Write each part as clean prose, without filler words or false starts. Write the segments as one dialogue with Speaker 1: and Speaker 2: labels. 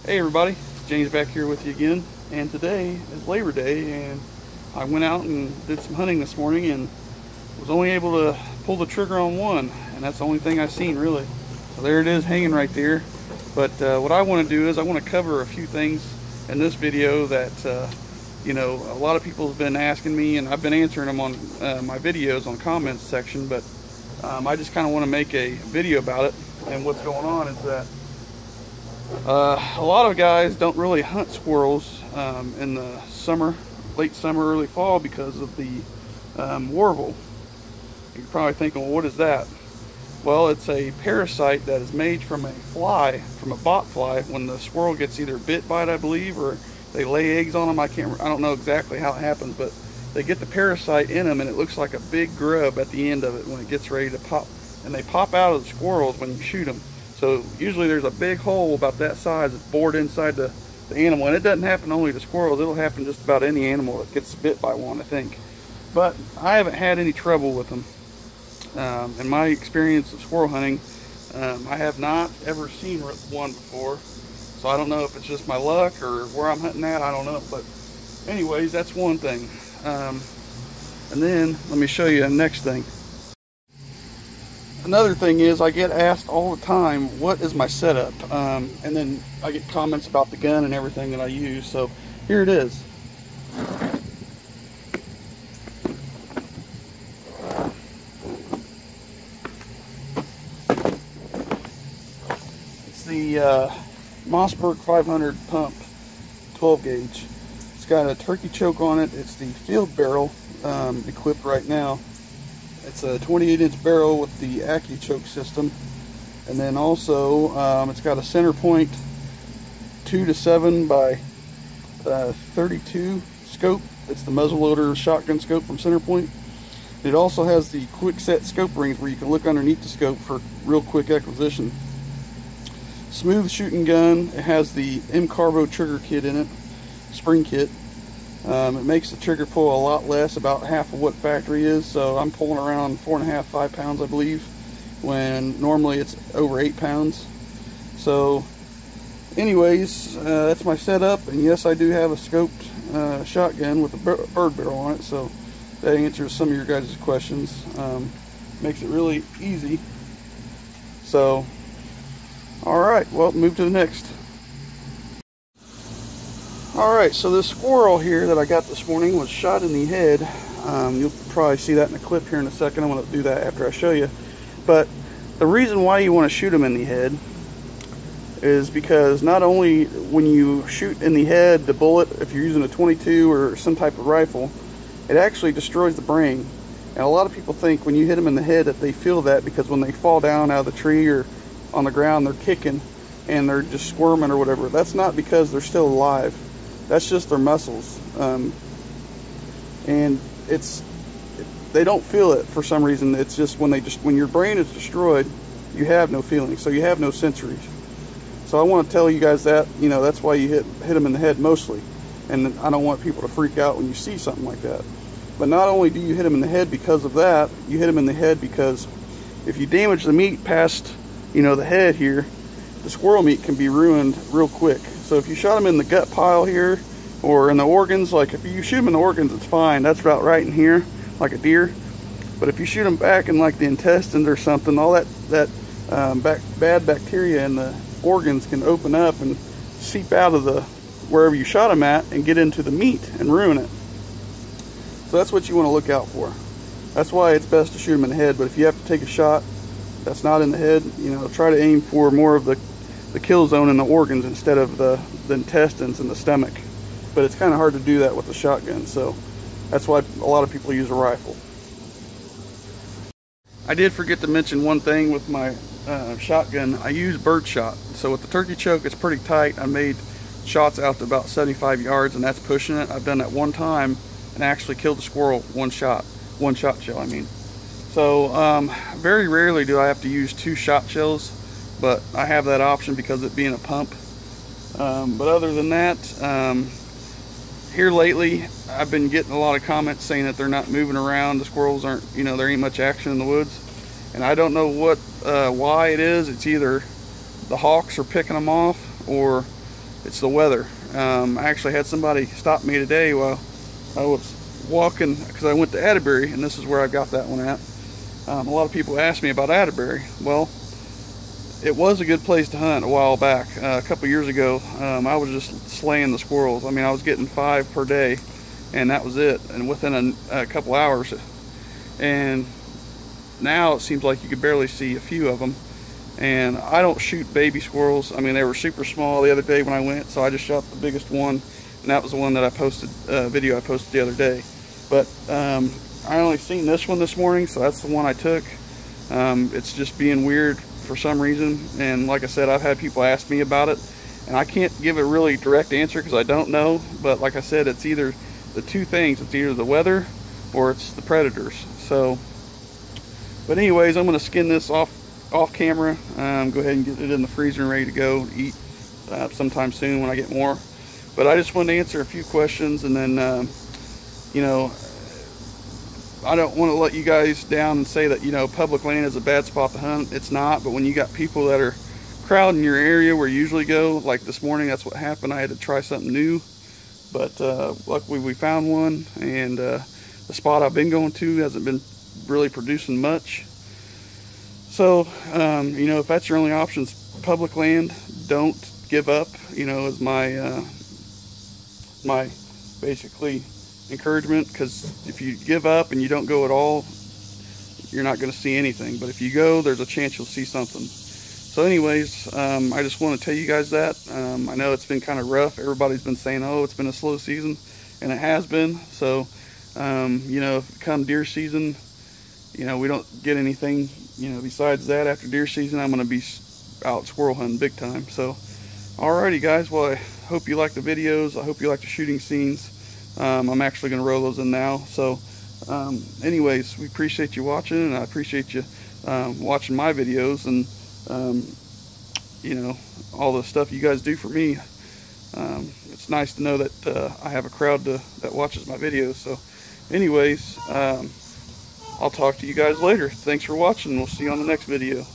Speaker 1: Hey everybody, James back here with you again, and today is Labor Day, and I went out and did some hunting this morning and was only able to pull the trigger on one, and that's the only thing I've seen really. So there it is hanging right there. But what I want to do is I want to cover a few things in this video that you know, a lot of people have been asking me, and I've been answering them on my videos on the comments section, but I just kind of want to make a video about it. And what's going on is that a lot of guys don't really hunt squirrels in the summer, late summer, early fall because of the warble. You're probably thinking, well, what is that? Well, it's a parasite that is made from a fly, from a bot fly. When the squirrel gets either bit by it, I believe, or they lay eggs on them. I don't know exactly how it happens, but they get the parasite in them, and it looks like a big grub at the end of it when it gets ready to pop. And they pop out of the squirrels when you shoot them. So usually there's a big hole about that size that's bored inside the animal, and it doesn't happen only to squirrels. It'll happen just about any animal that gets bit by one, I think. But I haven't had any trouble with them. In my experience of squirrel hunting, I have not ever seen one before. So I don't know if it's just my luck or where I'm hunting at, I don't know. But anyways, that's one thing. And then let me show you the next thing. Another thing is I get asked all the time, what is my setup? And then I get comments about the gun and everything that I use. So here it is. It's the Mossberg 500 pump 12 gauge. It's got a turkey choke on it. It's the field barrel equipped right now. It's a 28-inch barrel with the AccuChoke system, and then also it's got a center point 2-7 by 32 scope. It's the muzzleloader shotgun scope from Centerpoint. It also has the quick set scope rings where you can look underneath the scope for real quick acquisition. Smooth shooting gun. It has the M-Carbo trigger kit in it, spring kit. It makes the trigger pull a lot less, about half of what factory is. So I'm pulling around 4.5–5 pounds, I believe, when normally it's over 8 pounds. So anyways, that's my setup. And yes, I do have a scoped shotgun with a bird barrel on it. So that answers some of your guys' questions. Makes it really easy. So, alright, well, move to the next. Alright, so this squirrel here that I got this morning was shot in the head. You'll probably see that in a clip here in a second. I'm going to do that after I show you. But the reason why you want to shoot them in the head is because not only when you shoot in the head, the bullet, if you're using a 22 or some type of rifle, it actually destroys the brain. And a lot of people think when you hit them in the head that they feel that because when they fall down out of the tree or on the ground, they're kicking and they're just squirming or whatever. That's not because they're still alive. That's just their muscles, and they don't feel it for some reason. It's just when your brain is destroyed, you have no feeling, so you have no sensories. So I want to tell you guys that, you know, that's why you hit them in the head mostly, and I don't want people to freak out when you see something like that. But not only do you hit them in the head because of that, you hit them in the head because if you damage the meat past, you know, the head here, the squirrel meat can be ruined real quick. So if you shot them in the gut pile here or in the organs, like if you shoot them in the organs, it's fine. That's about right in here, like a deer. But if you shoot them back in like the intestines or something, all that bad bacteria in the organs can open up and seep out of the wherever you shot them at and get into the meat and ruin it. So that's what you want to look out for. That's why it's best to shoot them in the head. But if you have to take a shot that's not in the head, you know, try to aim for more of the kill zone in the organs instead of the intestines and the stomach. But it's kind of hard to do that with a shotgun, so that's why a lot of people use a rifle. I did forget to mention one thing with my shotgun. I use bird shot. So with the turkey choke, it's pretty tight. I made shots out to about 75 yards, and that's pushing it. I've done that one time and actually killed a squirrel one shot shell, I mean. So very rarely do I have to use 2 shot shells, but I have that option because of it being a pump. But other than that, here lately I've been getting a lot of comments saying that they're not moving around, the squirrels aren't, you know, there ain't much action in the woods. And I don't know what why it is. It's either the hawks are picking them off, or it's the weather. I actually had somebody stop me today while I was walking, because I went to Atterbury, and this is where I got that one at. A lot of people ask me about Atterbury. Well, it was a good place to hunt a while back. A couple years ago, I was just slaying the squirrels. I mean, I was getting 5 per day, and that was it. And within a couple hours, and now it seems like you could barely see a few of them. And I don't shoot baby squirrels. I mean, they were super small the other day when I went, so I just shot the biggest one, and that was the one that I posted, video I posted the other day. But I only seen this one this morning, so that's the one I took. It's just being weird for some reason, and like I said, I've had people ask me about it, and I can't give a really direct answer because I don't know. But like I said, it's either the two things. It's either the weather or it's the predators. So, but anyways, I'm going to skin this off camera, go ahead and get it in the freezer and ready to go eat sometime soon when I get more. But I just wanted to answer a few questions, and then you know, I don't want to let you guys down and say that, you know, public land is a bad spot to hunt. It's not. But when you got people that are crowding your area where you usually go, like this morning, that's what happened. I had to try something new, but luckily we found one, and the spot I've been going to hasn't been really producing much. So, you know, if that's your only options, public land, don't give up, you know, is my, my basically encouragement. Because if you give up and you don't go at all, you're not going to see anything. But if you go, there's a chance you'll see something. So anyways, I just want to tell you guys that. I know it's been kind of rough. Everybody's been saying, oh, it's been a slow season, and it has been. So, you know, come deer season, you know, we don't get anything, you know, besides that. After deer season, I'm going to be out squirrel hunting big time. So, alrighty guys, well, I hope you like the videos. I hope you like the shooting scenes. I'm actually going to roll those in now. So, anyways, we appreciate you watching, and I appreciate you watching my videos, and you know, all the stuff you guys do for me. It's nice to know that I have a crowd that watches my videos. So, anyways, I'll talk to you guys later. Thanks for watching. We'll see you on the next video.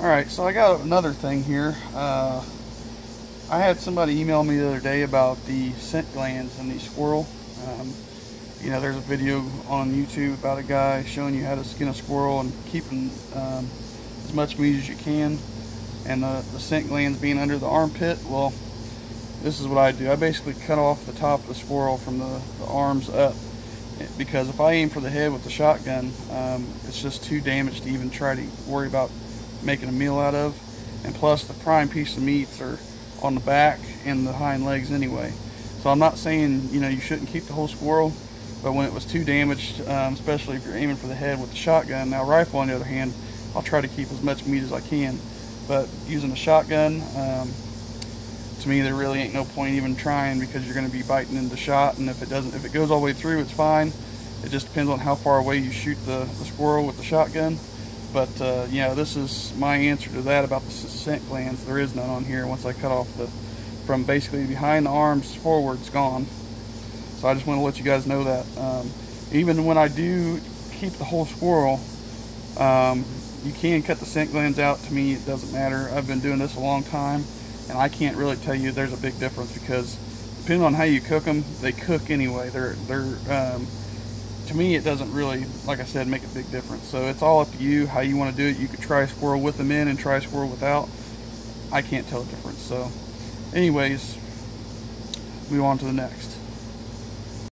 Speaker 1: Alright, so I got another thing here. I had somebody email me the other day about the scent glands in the squirrel. You know, there's a video on YouTube about a guy showing you how to skin a squirrel and keeping as much meat as you can, and the scent glands being under the armpit. Well, this is what I do. I basically cut off the top of the squirrel from the arms up, because if I aim for the head with the shotgun, it's just too damaged to even try to worry about making a meal out of. And plus, the prime piece of meats are on the back and the hind legs anyway. So I'm not saying, you know, you shouldn't keep the whole squirrel, but when it was too damaged, especially if you're aiming for the head with the shotgun. Now, rifle on the other hand, I'll try to keep as much meat as I can, but using a shotgun, to me, there really ain't no point even trying, because you're going to be biting into shot, and if it goes all the way through, it's fine. It just depends on how far away you shoot the squirrel with the shotgun. But yeah, this is my answer to that about the scent glands. There is none on here. Once I cut off from basically behind the arms forward, it's gone. So I just want to let you guys know that. Even when I do keep the whole squirrel, you can cut the scent glands out. To me, it doesn't matter. I've been doing this a long time, and I can't really tell you there's a big difference, because depending on how you cook them, they cook anyway. To me, it doesn't really, like I said, make a big difference. So it's all up to you how you want to do it. You could try a squirrel with them in and try a squirrel without. I can't tell the difference. So anyways, move on to the next.